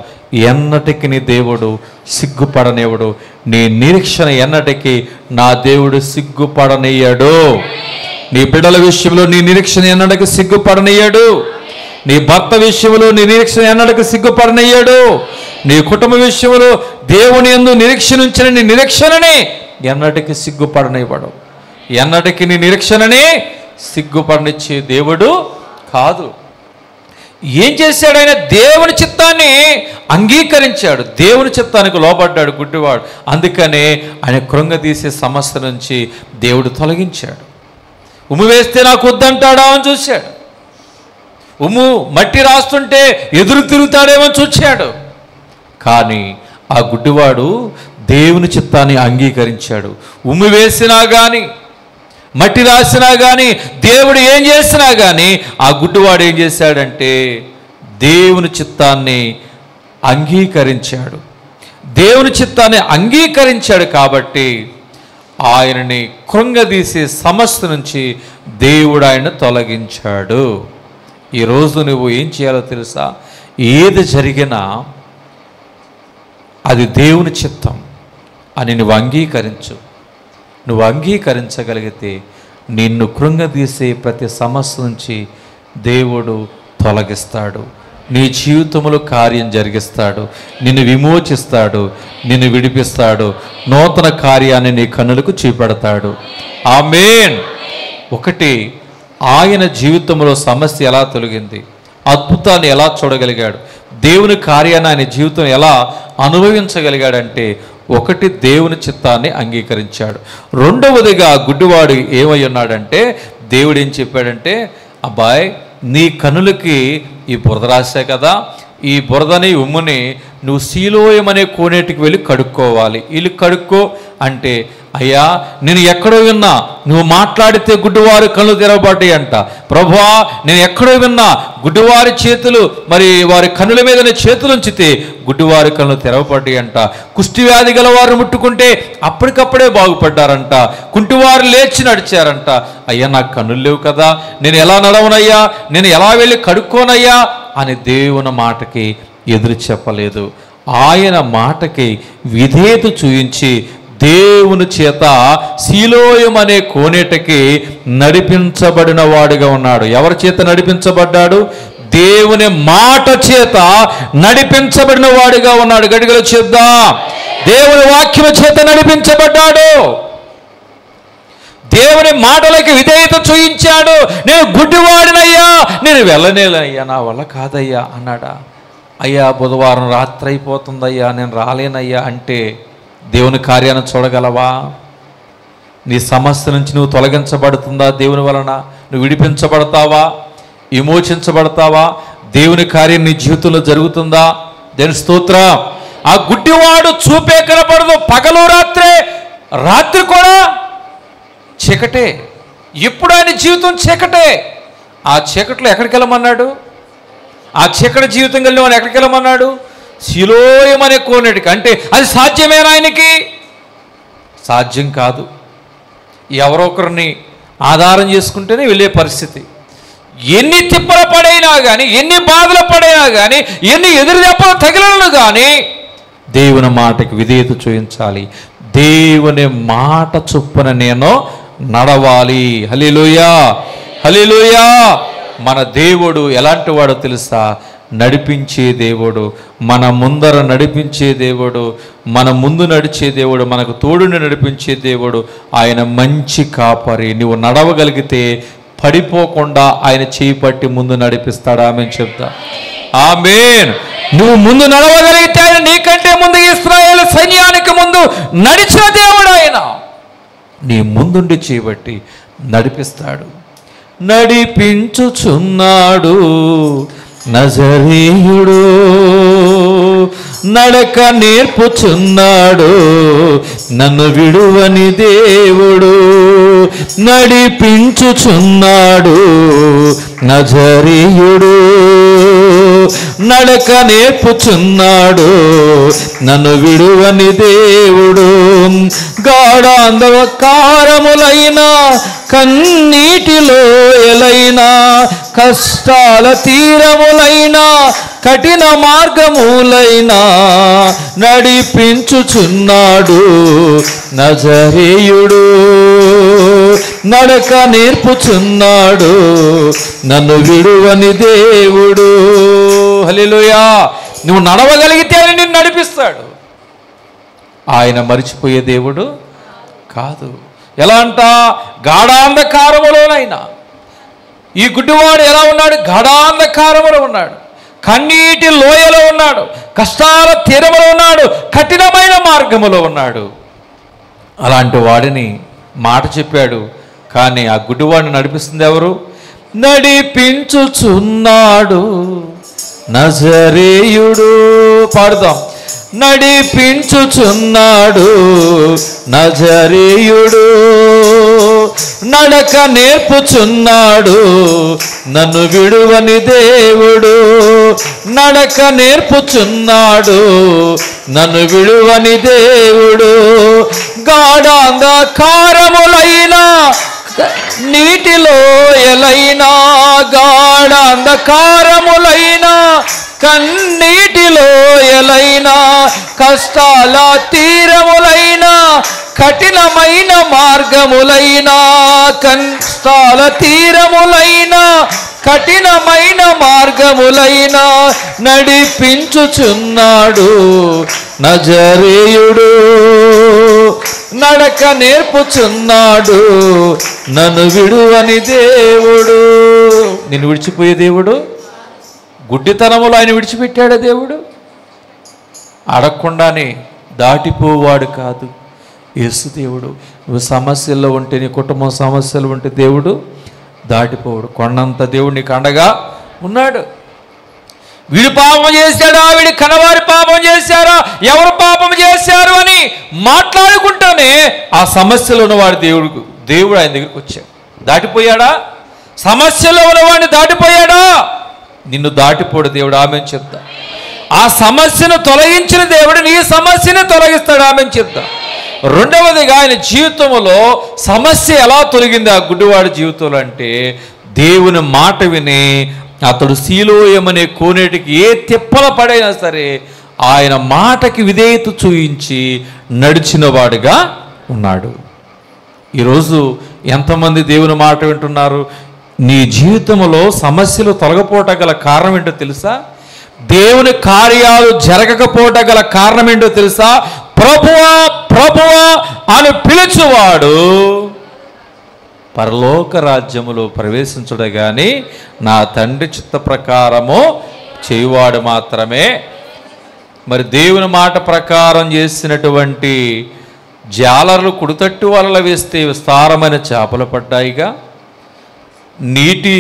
ఎన్నటికి నీ దేవుడు సిగ్గుపడనేవుడు. నీ నిరీక్షణ ఎన్నటికీ నా దేవుడు సిగ్గుపడనీయడు. నీ బిడ్డల విషయంలో నీ నిరీక్షణ ఎన్నటికి సిగ్గుపడనీయడు. నీ భర్త విషయంలో నీ నిరీక్షణ ఎన్నటికి సిగ్గుపడనీయడు. నీ కుటుంబ విషయంలో దేవుని యందు నిరీక్షణ ఉంచిన నీ నిరీక్షణని ఎన్నటికి సిగ్గుపడనివ్వడు. ఎన్నటికి నీ నిరీక్షణని సిగ్గుపడనిచ్చే దేవుడు కాదు. ఏం చేశాడు? ఆయన దేవుని చిత్తాన్ని అంగీకరించాడు, దేవుని చిత్తానికి లోబడ్డాడు గుడ్డివాడు. అందుకనే ఆయన కృంగదీసే సమస్య నుంచి దేవుడు తొలగించాడు. ఉమ్ము వేస్తే నాకు వద్దంటాడా అని చూశాడు. ఉమ్ము మట్టి రాస్తుంటే ఎదురు తిరుగుతాడేమో చూశాడు. కానీ ఆ గుడ్డివాడు దేవుని చిత్తాన్ని అంగీకరించాడు. ఉమ్ము వేసినా కానీ, మట్టి రాసినా కానీ, దేవుడు ఏం చేసినా కానీ ఆ గుడ్డివాడు ఏం చేశాడంటే దేవుని చిత్తాన్ని అంగీకరించాడు. దేవుని చిత్తాన్ని అంగీకరించాడు కాబట్టి ఆయనని కృంగదీసే సమస్య నుంచి దేవుడు ఆయన తొలగించాడు. ఈరోజు నువ్వు ఏం చేయాలో తెలుసా? ఏది జరిగినా అది దేవుని చిత్తం అని నువ్వు అంగీకరించు. నువ్వు అంగీకరించగలిగితే నిన్ను కృంగదీసే ప్రతి సమస్య నుంచి దేవుడు తొలగిస్తాడు. నీ జీవితంలో కార్యం జరిగిస్తాడు, నిన్ను విమోచిస్తాడు, నిన్ను విడిపిస్తాడు, నూతన కార్యాన్ని నీ కన్నులకు చూపెడతాడు. ఆమేన్. ఒకటి, ఆయన జీవితంలో సమస్య ఎలా తొలగింది, అద్భుతాన్ని ఎలా చూడగలిగాడు, దేవుని కార్యాన్ని ఆయన జీవితం ఎలా అనుభవించగలిగాడంటే ఒకటి, దేవుని చిత్తాన్ని అంగీకరించాడు. రెండవదిగా గుడ్డివాడు ఏమై ఉన్నాడంటే దేవుడు ఏం చెప్పాడంటే, అబ్బాయి నీ కనులకి ఈ బురద రాసే కదా, ఈ బురదని ఉమ్ముని నువ్వు సీలోయం అనే కోనేటికి వెళ్ళి కడుక్కోవాలి. వీళ్ళు కడుక్కో అంటే, అయ్యా నేను ఎక్కడో విన్నా నువ్వు మాట్లాడితే గుడ్డివారి కళ్ళు తెరవబడ్డాయి అంట. ప్రభువా నేను ఎక్కడో విన్నా గుడ్డివారి చేతులు మరి వారి కన్నుల మీద చేతులు ఉంచితే గుడ్డివారి కళ్ళు తెరవబడ్డాయి అంట. కుష్టి వ్యాధి గల వారు ముట్టుకుంటే అప్పటికప్పుడే బాగుపడ్డారంట. కుంటివారు లేచి నడిచారంట. అయ్యా నాకు కన్నులు లేవు కదా, నేను ఎలా నడవనయ్యా, నేను ఎలా వెళ్ళి కడుక్కోనయ్యా అని దేవుని మాటకి ఎదురు చెప్పలేదు. ఆయన మాటకి విధేయత చూయించి దేవుని చేత సీలోయం అనే కోనేటకి నడిపించబడిన వాడుగా ఉన్నాడు. ఎవరి చేత నడిపించబడ్డాడు? దేవుని మాట చేత నడిపించబడిన వాడుగా ఉన్నాడు. గడిగలు చెప్దాం, దేవుని వాక్యం చేత నడిపించబడ్డాడు. దేవుని మాటలకి విధేయత చూయించాడు. నేను గుడ్డివాడినయ్యా, నేను వెళ్ళనేలయ్యా, నా వల్ల కాదయ్యా అన్నాడా? అయ్యా బుధవారం రాత్రి అయిపోతుందయ్యా, నేను రాలేనయ్యా అంటే దేవుని కార్యాన్ని చూడగలవా? నీ సమస్య నుంచి నువ్వు తొలగించబడుతుందా? దేవుని వలన నువ్వు విడిపించబడతావా? విమోచించబడతావా? దేవుని కార్యం నీ జీవితంలో జరుగుతుందా? దేవుని స్తోత్రం. ఆ గుడ్డివాడు చూపే కనపడదు, పగలు రాత్రే, రాత్రి కూడా చీకటే. ఎప్పుడు ఆయన జీవితం చీకటే. ఆ చీకట్లో ఎక్కడికి వెళ్ళమన్నాడు? ఆ చీకటి జీవితం కలిగిన వాడు ఎక్కడికి వెళ్ళమన్నాడు? సీలోయం అనే కోనేటికి. అంటే అది సాధ్యమేనా? ఆయనకి సాధ్యం కాదు. ఎవరో ఒకరిని ఆధారం చేసుకుంటేనే వెళ్ళే పరిస్థితి. ఎన్ని తిప్పలు పడైనా కానీ, ఎన్ని బాధలు పడైనా కానీ, ఎన్ని ఎదురు దెబ్బలు తగిలను కానీ దేవుని మాటకి విధేయత చూపించాలి. దేవుని మాట చొప్పున నేను నడవాలి. హల్లెలూయా, హల్లెలూయా. మన దేవుడు ఎలాంటి వాడో తెలుసా? నడిపించే దేవుడు, మన ముందర నడిపించే దేవుడు, మన ముందు నడిచే దేవుడు, మనకు తోడుని నడిపించే దేవుడు. ఆయన మంచి కాపరి. నువ్వు నడవగలిగితే పడిపోకుండా ఆయన చేయి పట్టి ముందు నడిపిస్తాడు. ఆమేన్ చెప్తా. ఆమేన్. నువ్వు ముందు నడవగలిగితే ఆయన నీకంటే ముందు ఇశ్రాయేలు సైన్యానికి ముందు నడిచిన దేవుడు. ఆయన నీ ముందుండి చేయబట్టి నడిపిస్తాడు. నడిపించుచున్నాడు నజరేయుడు, నడక నేర్పుచున్నాడు నన్ను విడువని దేవుడు. నడిపించుచున్నాడు నజరేయుడు, నడక నేర్పుచున్నాడు నన్ను విడువని దేవుడు. గాఢాంధకారములైన కన్నీటిలో ఎలైనా, కష్టాల తీరములైన కఠిన మార్గములైనా నడిపించుచున్నాడు నజరేయుడు, నడక నేర్పుచున్నాడు నన్ను విడువని దేవుడు. హల్లెలూయా. నువ్వు నడవగలిగితే ఆయన నిన్ను నడిపిస్తాడు. ఆయన మరిచిపోయే దేవుడు కాదు. ఎలా అంట? గాఢాంధకారములోనైనా. ఈ గుడ్డివాడు ఎలా ఉన్నాడు? గాఢాంధకారములో ఉన్నాడు, కన్నీటి లోయలో ఉన్నాడు, కష్టాల తీరములో ఉన్నాడు, కఠినమైన మార్గములో ఉన్నాడు. అలాంటి వాడిని మాట చెప్పాడు. కానీ ఆ గుడ్డివాడిని నడిపిస్తుంది ఎవరు? నడిపించుచున్నాడు నజరేయుడు. పాడుదాం. నడిపించుచున్నాడు నజరేయుడు, నడక నేర్పుచున్నాడు నన్ను విడువని దేవుడు. నడక నేర్పుచున్నాడు నన్ను విడువని దేవుడు. గాఢాంధకారములైన నీటిలో ఎలైనా, గాఢాంధకారములైన కన్నీటిలో ఎలైనా, కష్టాల తీరములైన కఠినమైన మార్గములైన, కష్టాల తీరములైన కఠినమైన మార్గములైన నడిపించుచున్నాడు. నజరేయుడు నడక నేర్పుచున్నాడు, నన్ను విడువని దేవుడు. నిన్ను విడిచిపోయే దేవుడు, గుడ్డితనములో ఆయన విడిచిపెట్టాడు దేవుడు. అడగకుండానే దాటిపోవాడు కాదు యేసు దేవుడు. నువ్వు సమస్యల్లో ఉంటే, నీ కుటుంబం సమస్యలు ఉంటే దేవుడు దాటిపోవడు. కొండంత దేవుడు నీకు అండగా ఉన్నాడు. వీడు పాపం చేశాడా, వీడి కనవారి పాపం చేశారా, ఎవరు పాపం చేశారు అని మాట్లాడుకుంటానే ఆ సమస్యలో ఉన్నవాడు దేవుడు ఆయన దగ్గరికి వచ్చాడు. దాటిపోయాడా? సమస్యలో ఉన్నవాడిని దాటిపోయాడా? నిన్ను దాటిపోడు దేవుడు. ఆమెను చెప్తా. ఆ సమస్యను తొలగించిన దేవుడు నీ సమస్యను తొలగిస్తాడు. ఆమెను చెప్తా. రెండవదిగా ఆయన జీవితంలో సమస్య ఎలా తొలగింది ఆ గుడ్డివాడి జీవితంలో అంటే, దేవుని మాట విని అతడు సీలోయమనే కోనేటికి ఏ తిప్పల పడైనా సరే ఆయన మాటకి విధేయత చూయించి నడిచిన వాడుగా ఉన్నాడు. ఈరోజు ఎంతమంది దేవుని మాట వింటున్నారు? నీ జీవితంలో సమస్యలు తొలగపోవటం గల కారణం ఏంటో తెలుసా? దేవుని కార్యాలు జరగకపోవటం గల కారణం ఏంటో తెలుసా? ప్రభువా ప్రభువా అని పిలుచువాడు పరలోక రాజ్యములో ప్రవేశించుడు గాని నా తండ్రి చిత్త ప్రకారము చేయువాడు మాత్రమే. మరి దేవుని మాట ప్రకారం చేసినటువంటి జాలర్లు కుడితట్టు వలల వేస్తే విస్తారమైన చేపలు పడ్డాయిగా. నీటి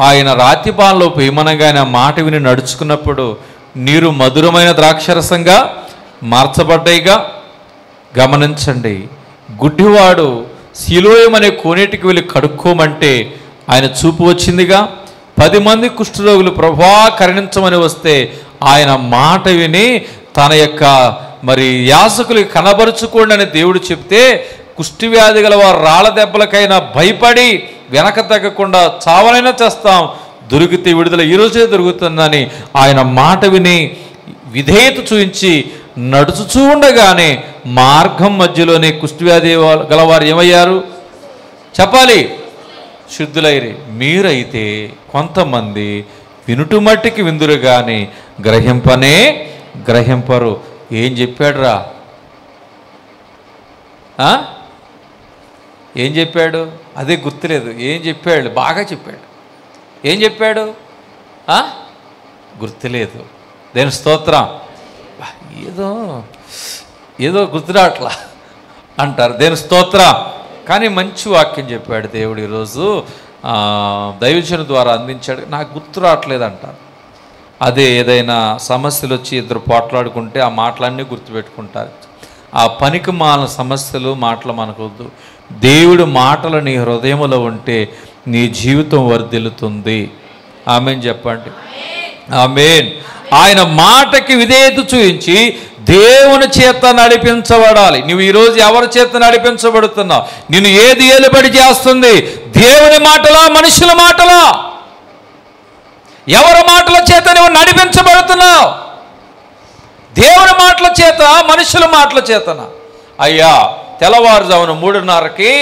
ఆయన రాతిపాలలో పేమనగా ఆయన మాట విని నడుచుకున్నప్పుడు నీరు మధురమైన ద్రాక్షరసంగా మార్చబడ్డాయిగా. గమనించండి, గుడ్డివాడు సీలోయం అనే కోనేటికి వెళ్ళి కడుక్కోమంటే ఆయన చూపు వచ్చిందిగా. 10 మంది కుష్ఠరోగులు ప్రభువా కరుణించమని వస్తే ఆయన మాట విని తన యొక్క మరి యాజకులకి కనబరుచుకోండి అని దేవుడు చెప్తే, కుష్ఠవ్యాధి గల వారు రాళ్ళ దెబ్బలకైనా భయపడి వెనక తగ్గకుండా చావనైనా చేస్తాం, దొరికితే విడుదల ఈరోజే దొరుకుతుందని ఆయన మాట విని విధేయత చూయించి నడుచుచూ ఉండగానే మార్గం మధ్యలోనే కుష్ఠవ్యాధి గలవారు ఏమయ్యారు చెప్పాలి? శుద్ధులైరి. మీరైతే కొంతమంది వినుటు మట్టికి విందురు కానీ గ్రహింపనే గ్రహింపరు. ఏం చెప్పాడు రా? ఏం చెప్పాడు? అదే గుర్తులేదు. ఏం చెప్పాడు? బాగా చెప్పాడు. ఏం చెప్పాడు? గుర్తులేదు. దేని స్తోత్రం. ఏదో గుర్తురాట్లా అంటారు. దేని స్తోత్రం. కానీ మంచి వాక్యం చెప్పాడు దేవుడు ఈరోజు దైవజనుల ద్వారా అందించాడు. నాకు గుర్తు రావట్లేదు అంటారు. అదే ఏదైనా సమస్యలు వచ్చి ఇద్దరు పోట్లాడుకుంటే ఆ మాటలన్నీ గుర్తుపెట్టుకుంటారు. ఆ పనికి మాలిన సమస్యలు మాటలు మనకొద్దు. దేవుడు మాటలు నీ హృదయంలో ఉంటే నీ జీవితం వర్ధిల్లుతుంది. ఆమేన్ చెప్పండి. ఆమేన్. ఆయన మాటకి విధేయత చూయించి దేవుని చేత నడిపించబడాలి. నువ్వు ఈరోజు ఎవరి చేత నడిపించబడుతున్నావు? నిన్ను ఏది ఏలుబడి చేస్తుంది? దేవుని మాటలా, మనుషుల మాటలా? ఎవరి మాటల చేత నువ్వు నడిపించబడుతున్నావు? దేవుని మాటల చేత, మనుషుల మాటల చేతన? అయ్యా, తెల్లవారుజామున 3:30కి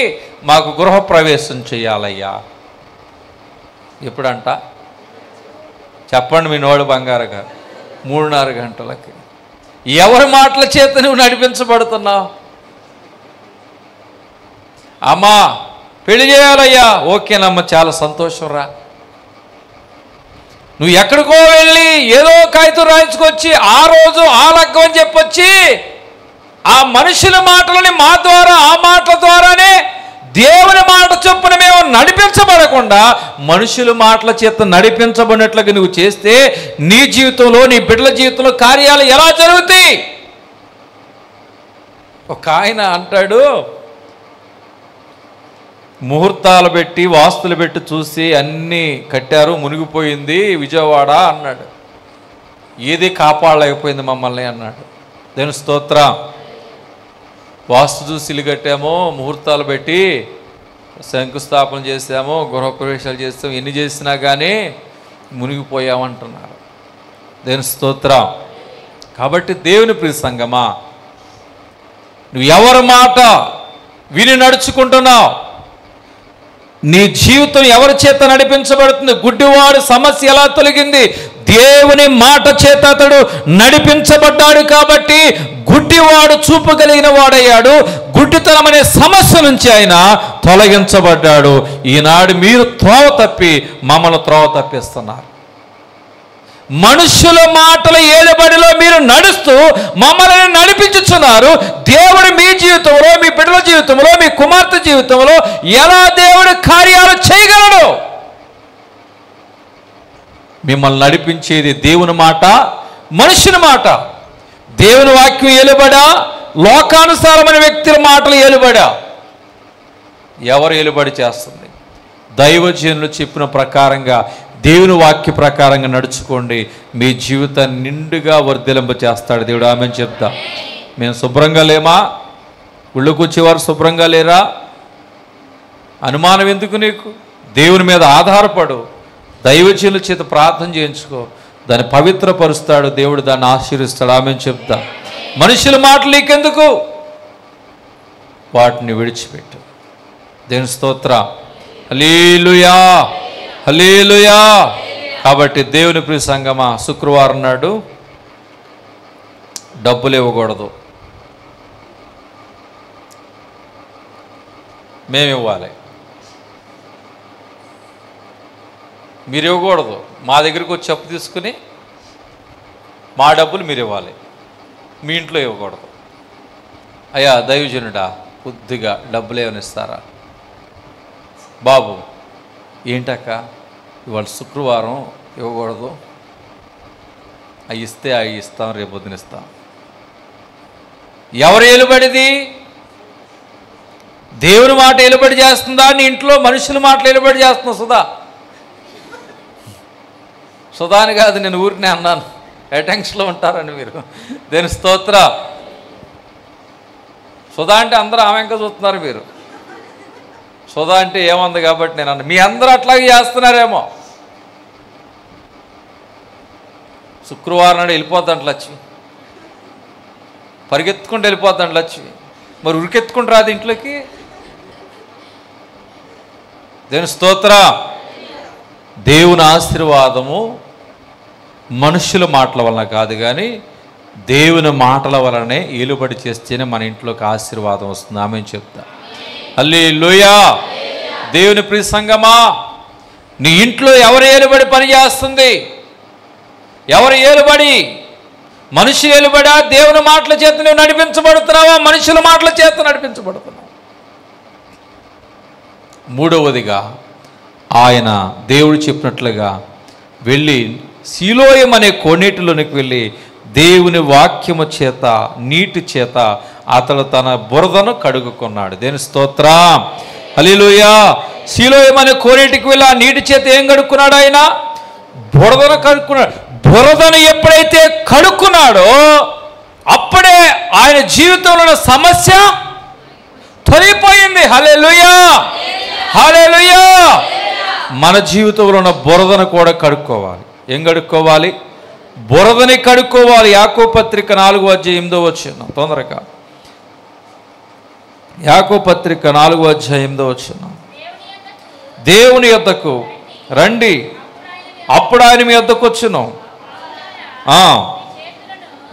మాకు గృహప్రవేశం చేయాలయ్యా. ఎప్పుడంట చెప్పండి మీ నోడు బంగారు గారు. 3:30 గంటలకి. ఎవరి మాటల చేత నువ్వు నడిపించబడుతున్నావు? అమ్మా పెళ్లి చేయాలయ్యా. ఓకేనమ్మా, చాలా సంతోషం రా. నువ్వు ఎక్కడికో వెళ్ళి ఏదో కాగితం రాయించుకొచ్చి ఆ రోజు ఆ లగ్గం అని చెప్పొచ్చి ఆ మనుషుల మాటలని మా ద్వారా, ఆ మాటల ద్వారానే దేవుని మాట చొప్పున మేము నడిపించబడకుండా మనుషుల మాటల చేత నడిపించబడినట్లుగా నువ్వు చేస్తే నీ జీవితంలో, నీ బిడ్డల జీవితంలో కార్యాలు ఎలా జరుగుతాయి? ఒక ఆయన అంటాడు, ముహూర్తాలు పెట్టి వాస్తులు పెట్టి చూసి అన్నీ కట్టారు, మునిగిపోయింది విజయవాడ అన్నాడు. ఏది కాపాడలేకపోయింది మమ్మల్ని అన్నాడు. దేవుని స్తోత్రం. వాస్తు చూసి ఇల్లు కట్టామో, ముహూర్తాలు పెట్టి శంకుస్థాపన చేసామో, గృహప్రవేశాలు చేస్తాము, ఎన్ని చేసినా కానీ మునిగిపోయామంటున్నారు. దేవుని స్తోత్రం. కాబట్టి దేవుని ప్రియ సంగమా, నువ్వు ఎవరి మాట విని నడుచుకుంటున్నావు? నీ జీవితం ఎవరి చేత నడిపించబడుతుంది? గుడ్డివాడు సమస్య ఎలా తొలగింది? దేవుని మాట చేత అతడు నడిపించబడ్డాడు కాబట్టి గుడ్డివాడు చూపు కలిగిన వాడయ్యాడు. గుడ్డితనం అనే సమస్య నుంచి ఆయన తొలగించబడ్డాడు. ఈనాడు మీరు త్రోవ తప్పి మమ్మల్ని త్రోవ తప్పిస్తున్నారు. మనుషుల మాటల ఏలుబడిలో మీరు నడుస్తూ మమ్మల్ని నడిపించుచున్నారు. దేవుడు మీ జీవితంలో, మీ బిడ్డల జీవితంలో, మీ కుమార్తె జీవితంలో ఎలా దేవుడు కార్యాలు చేయగలడు? మిమ్మల్ని నడిపించేది దేవుని మాట, మనుషుని మాట. దేవుని వాక్యం ఏలుబడా, లోకానుసారమైన వ్యక్తుల మాటలు ఏలుబడా? ఎవరు ఏలుబడి చేస్తుంది? దైవజనులు చెప్పిన ప్రకారంగా, దేవుని వాక్య ప్రకారంగా నడుచుకోండి. మీ జీవితాన్ని నిండుగా వర్ధిలింప చేస్తాడు దేవుడు. ఆమె చెప్తా. మేము శుభ్రంగా లేమా? ఉళ్ళకు వచ్చేవారు శుభ్రంగా లేరా? అనుమానం ఎందుకు నీకు? దేవుని మీద ఆధారపడు. దైవజనుల చేత ప్రార్థన చేయించుకో. దాన్ని పవిత్రపరుస్తాడు దేవుడు, దాన్ని ఆశీర్వదిస్తాడు. ఆమె చెప్తా. మనుషుల మాటలు నీకెందుకు? వాటిని విడిచిపెట్టు. దేవుని స్తోత్రం. హల్లెలూయా, హల్లెలూయా. కాబట్టి దేవుని ప్రియ సంగమా, శుక్రవారం నాడు డబ్బులు ఇవ్వకూడదు, మేము ఇవ్వాలి. మీరు ఇవ్వకూడదు. మా దగ్గరికి వచ్చి అప్పు తీసుకుని మా డబ్బులు మీరు ఇవ్వాలి. మీ ఇంట్లో ఇవ్వకూడదు. అయ్యా దైవజనుడా, కొద్దిగా డబ్బులు ఏమైనా ఇస్తారా? బాబు ఏంటక్క ఇవాళ శుక్రవారం ఇవ్వకూడదు, అవి ఇస్తే అవి ఇస్తాం, రేపొద్దున ఇస్తాం. ఎవరు ఏలుబడిది? దేవుని మాట ఏలుబడి చేస్తుందా? నీ ఇంట్లో మనుషుల మాటలు ఏలుబడి చేస్తున్నా? సుధా అని కాదు, నేను ఊరినే అన్నాను, అటెన్షన్లో ఉంటారని మీరు. దేని స్తోత్ర. సుధా అంటే అందరూ ఆమె ఇంకా చూస్తున్నారు మీరు. సుధా అంటే ఏముంది కాబట్టి నేను అన్నా. మీ అందరూ అట్లాగే చేస్తున్నారేమో. శుక్రవారం నాడు వెళ్ళిపోద్దంట లక్ష్మి, పరిగెత్తుకుంటూ వెళ్ళిపోద్దంట లక్ష్మి. మరి ఉరికెత్తుకుంటూ రాదు ఇంట్లోకి. దేని స్తోత్ర. దేవుని ఆశీర్వాదము మనుషుల మాటల వలన కాదు, కానీ దేవుని మాటల వలనే ఏలుబడి చేస్తేనే మన ఇంట్లోకి ఆశీర్వాదం వస్తుంది. ఆమె చెప్తా. హల్లెలూయా. దేవుని ప్రియ సంగమా, నీ ఇంట్లో ఎవరు ఏలుబడి పని చేస్తుంది? ఎవరు ఏలుబడి? మనిషి ఏలుబడా? దేవుని మాటల చేత నువ్వు నడిపించబడుతున్నావా? మనుషుల మాటల చేత నడిపించబడుతున్నావు. మూడవదిగా, ఆయన దేవుడు చెప్పినట్లుగా వెళ్ళి సీలోయం అనే కోనేటిలోనికి వెళ్ళి దేవుని వాక్యము చేత, నీటి చేత అతడు తన బురదను కడుగుకున్నాడు. దేని స్తోత్రం. హల్లెలూయా. సీలోయం అనే కోనేటికి వెళ్ళి ఆ నీటి చేత ఏం కడుక్కున్నాడు? ఆయన బురదను కడుక్కున్నాడు. బురదను ఎప్పుడైతే కడుక్కున్నాడో అప్పుడే ఆయన జీవితంలో ఉన్న సమస్య తొలగిపోయింది. హల్లెలూయా, హల్లెలూయా. మన జీవితంలో ఉన్న బురదను కూడా కడుక్కోవాలి. ఏం కడుక్కోవాలి? బురదని కడుక్కోవాలి. యాకోబు పత్రిక 4:8 తొందరగా. యాకోబు పత్రిక 4:8. దేవుని యొద్దకు రండి, అప్పుడు ఆయన మీ యొద్దకు వచ్చును.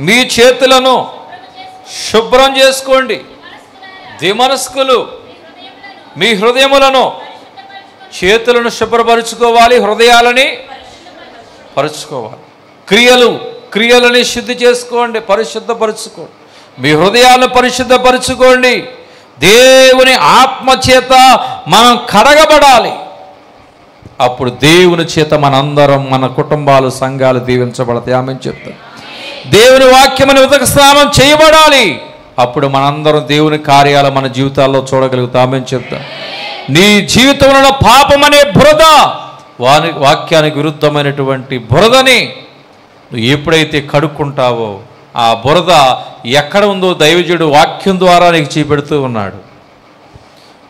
మీ చేతులను శుభ్రం చేసుకోండి, దిమనస్కులు మీ హృదయములను. చేతులను శుభ్రపరుచుకోవాలి, హృదయాలని పరుచుకోవాలి. క్రియలని శుద్ధి చేసుకోండి, పరిశుద్ధపరుచుకోండి. మీ హృదయాలను పరిశుద్ధపరుచుకోండి. దేవుని ఆత్మ చేత మనం కడగబడాలి. అప్పుడు దేవుని చేత మనందరం, మన కుటుంబాలు, సంఘాలు దీవించబడతాయి. ఆమె చెప్తాం. దేవుని వాక్యమని ఉదక స్నానం చేయబడాలి. అప్పుడు మనందరం దేవుని కార్యాలు మన జీవితాల్లో చూడగలుగుతాం. ఆమె చెప్తాం. నీ జీవితంలో పాపం అనే బురద, వాక్యానికి విరుద్ధమైనటువంటి బురదని నువ్వు ఎప్పుడైతే కడుక్కుంటావో ఆ బురద ఎక్కడ ఉందో దైవజనుడు వాక్యం ద్వారా నీకు చూపెడుతూ ఉన్నాడు.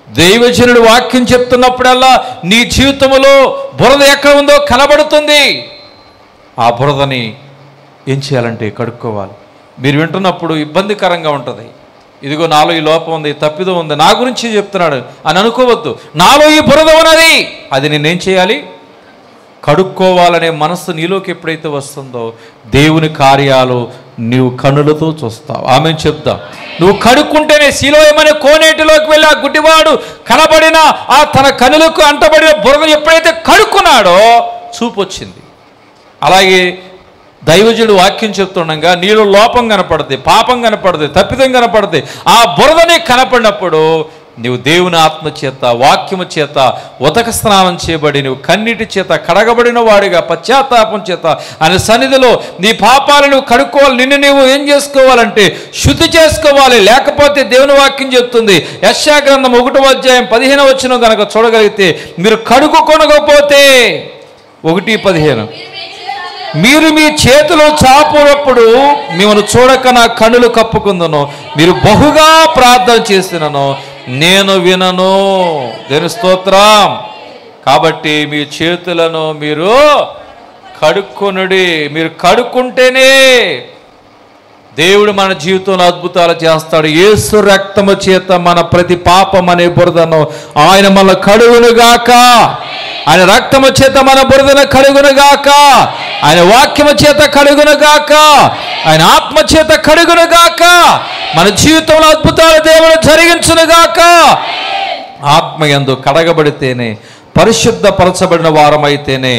దైవజనుడు వాక్యం చెప్తున్నప్పుడల్లా నీ జీవితంలో బురద ఎక్కడ ఉందో కనబడుతుంది. ఆ బురదని ఏం చేయాలంటే కడుక్కోవాలి. మీరు వింటున్నప్పుడు ఇబ్బందికరంగా ఉంటుంది. ఇదిగో నాలో ఈ లోపం ఉంది, తప్పిదం ఉంది, నా గురించి చెప్తున్నాడు అని అనుకోవద్దు. నాలో ఈ బురద ఉన్నది, అది నేనేం చేయాలి? కడుక్కోవాలనే మనస్సు నీలోకి ఎప్పుడైతే వస్తుందో దేవుని కార్యాలు నీవు కన్నులతో చూస్తావు. ఆమెను చెప్దాం. నువ్వు కడుక్కుంటేనే సిలోయమనే కోనేటిలోకి వెళ్ళి ఆ గుడ్డివాడు కనబడిన ఆ తన కనులకు అంటబడిన బురద ఎప్పుడైతే కడుక్కున్నాడో చూపు వచ్చింది. అలాగే దైవజుడు వాక్యం చెప్తుండగా నీలో లోపం కనపడుతుంది, పాపం కనపడుతుంది, తప్పిదం కనపడుతుంది. ఆ బురదని కనపడినప్పుడు నీవు దేవుని ఆత్మ చేత, వాక్యము చేత ఉదక స్నానం చేయబడి నువ్వు కన్నీటి చేత కడగబడిన వాడిగా పశ్చాత్తాపం చేత ఆయన సన్నిధిలో నీ పాపాలను నువ్వు కడుక్కోవాలి. నిన్ను నువ్వు ఏం చేసుకోవాలంటే శుద్ధి చేసుకోవాలి. లేకపోతే దేవుని వాక్యం చెప్తుంది, యెషయా గ్రంథం 1వ అధ్యాయం 15వ వచనం కనుక చూడగలిగితే, మీరు కడుక్కొనకపోతే 1:15 మీరు మీ చేతులు చాపునప్పుడు మిమ్మల్ని చూడక నా కన్నులు కప్పుకుందును, మీరు బహుగా ప్రార్థన చేసినను నేను వినను. దేని స్తోత్రం. కాబట్టి మీ చేతులను మీరు కడుక్కొనుడి. మీరు కడుక్కుంటేనే దేవుడు మన జీవితంలో అద్భుతాలు చేస్తాడు. యేసు రక్తము చేత మన ప్రతి పాపం అనే బురదను ఆయన మన కడుగునుగాక. ఆయన రక్తము చేత మన బురదను కడుగునుగాక. ఆయన వాక్యము చేత కడుగునుగాక. ఆయన ఆత్మ చేత కడుగునుగాక. మన జీవితంలో అద్భుతాలు దేవుడు జరిగించునుగాక. ఆత్మయందు కడగబడితేనే, పరిశుద్ధపరచబడిన వారమైతేనే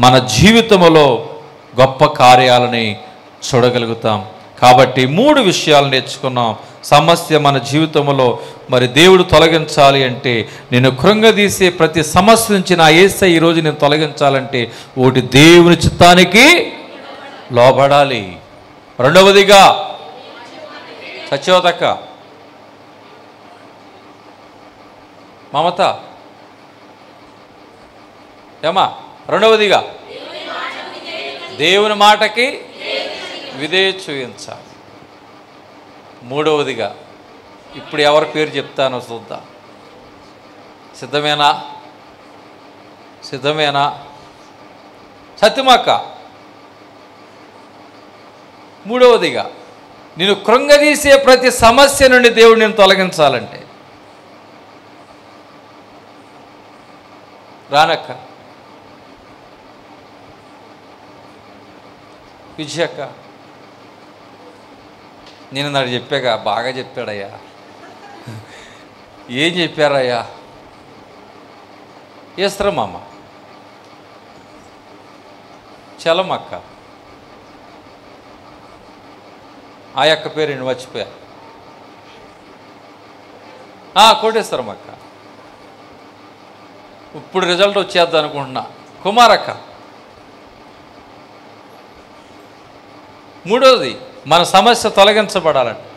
మన జీవితంలో గొప్ప కార్యాలని చూడగలుగుతాం. కాబట్టి 3 విషయాలు నేర్చుకున్నాం. సమస్య మన జీవితంలో మరి దేవుడు తొలగించాలి అంటే, నేను కృంగదీసే ప్రతి సమస్య నుంచి నా యేసయ్య ఈరోజు నేను తొలగించాలంటే ఒకటి దేవుని చిత్తానికి లోబడాలి. రెండవదిగా సత్యవతక్క మమత ఏమా, రెండవదిగా దేవుని మాటకి విధేయత చూపించాలి. మూడవదిగా ఇప్పుడు ఎవరి పేరు చెప్తానో చూద్దాం. సిద్ధమేనా? సిద్ధమేనా? సత్యమక్క. మూడవదిగా నేను కృంగదీసే ప్రతి సమస్య నుండి దేవుడు నేను తొలగించాలంటే రానక్క. విజయక్క, నేను నాడు చెప్పాక బాగా చెప్పాడయ్యా. ఏం చెప్పారయ్యా? ఏస్త్రమ్మ, చలమక్క, ఆ యొక్క పేరు నేను మర్చిపోయా. కోటేశ్వరమక్క. ఇప్పుడు రిజల్ట్ వచ్చేద్దాం అనుకుంటున్నా. కుమారక్క. మూడవది మన సమస్య తొలగించబడాలంటే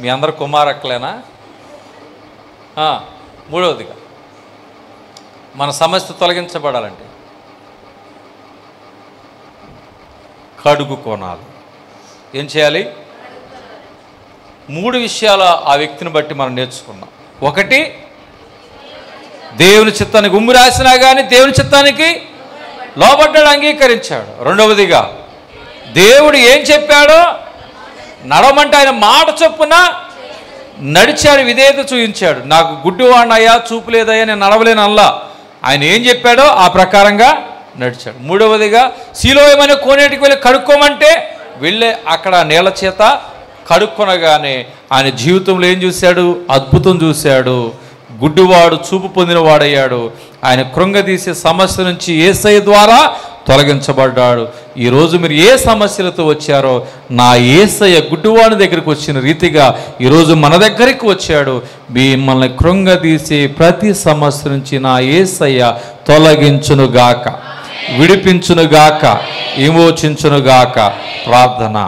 మీ అందరు కుమారక్కలేనా? మూడవదిగా మన సమస్య తొలగించబడాలంటే కడుగు కొనాలి. ఏం చేయాలి? 3 విషయాలు ఆ వ్యక్తిని బట్టి మనం నేర్చుకున్నాం. ఒకటి, దేవుని చిత్తానికి ఉమ్మి రాసినా కానీ దేవుని చిత్తానికి లోబడ్డాడు, అంగీకరించాడు. రెండవదిగా దేవుడు ఏం చెప్పాడో నడవమంటే ఆయన మాట చొప్పున నడిచాడు, విధేయత చూపించాడు. నాకు గుడ్డివాడినయ్యా, చూపు లేదయ్యా, నేను నడవలేను అల్లా. ఆయన ఏం చెప్పాడో ఆ ప్రకారంగా నడిచాడు. మూడవదిగా సిలోయమనే కోనేటికి వెళ్ళి కడుక్కోమంటే వెళ్ళే అక్కడ నీళ్ళ చేత కడుక్కొనగానే ఆయన జీవితంలో ఏం చూశాడు? అద్భుతం చూశాడు. గుడ్డివాడు చూపు పొందిన వాడయ్యాడు. ఆయన కృంగదీసే సమస్య నుంచి యేసయ్య ద్వారా తొలగించబడ్డాడు. ఈరోజు మీరు ఏ సమస్యలతో వచ్చారో నా యేసయ్య గుడ్డివాడి దగ్గరికి వచ్చిన రీతిగా ఈరోజు మన దగ్గరికి వచ్చాడు. మిమ్మల్ని కృంగదీసే ప్రతి సమస్య నుంచి నా యేసయ్య తొలగించునుగాక, విడిపించునుగాక, విమోచించునుగాక. ప్రార్థన.